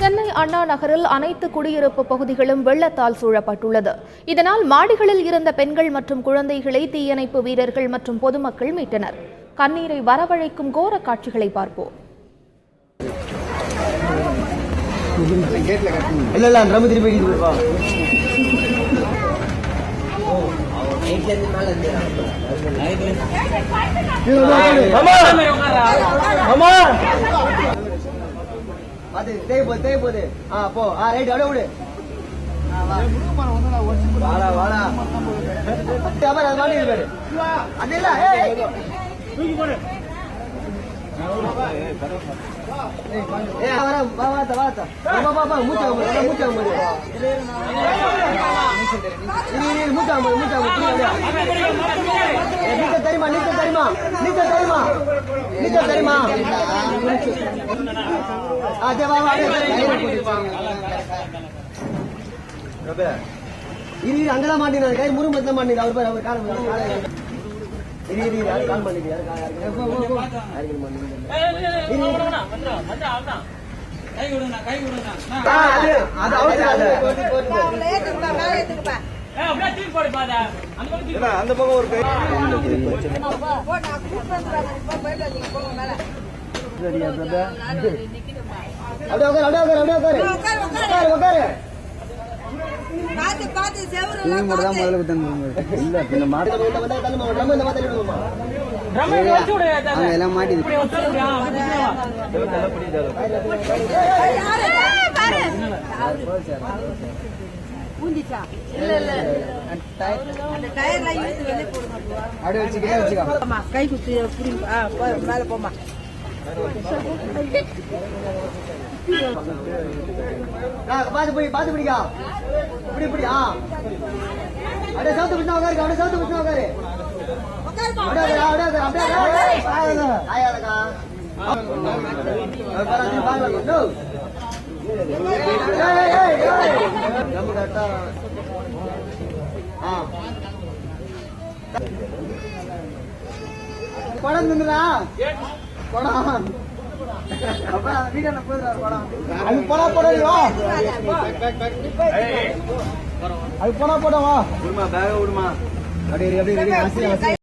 சென்னை அண்ணா நகரில் அனைத்து குடியிருப்பு பகுதிகளும் வெள்ளத்தால் சூழப்பட்டுள்ளது. இதனால் மாடிகளில் இருந்த பெண்கள் மற்றும் குழந்தைகளை தீயணைப்பு வீரர்கள் மற்றும் பொதுமக்கள் மீட்டனர். கண்ணீரை வரவழைக்கும் கோர காட்சிகளை பார்ப்போம். அங்கதான் மாட்டேன் கை முருமத்துல மாட்டேன் அவர் பேர் அவர் காலம் கால் பண்ணிக்க அந்த பக்கம் ஒரு எல்லாம் மாட்டி கை குத்தி மேல போமா பாத்து பிடிக்கா இப்படி இப்படி அப்படியே சவுத்து பிடிச்சா உட்காரு அப்படியே சவுத்து பிடிச்சா உட்காரு படம் நின்றுடா படம் வீடு போயிடுறாரு படம் அது போனா போடுவா அது போனா போடவா விடுமா பேக விடுமா அப்படியே அப்படியே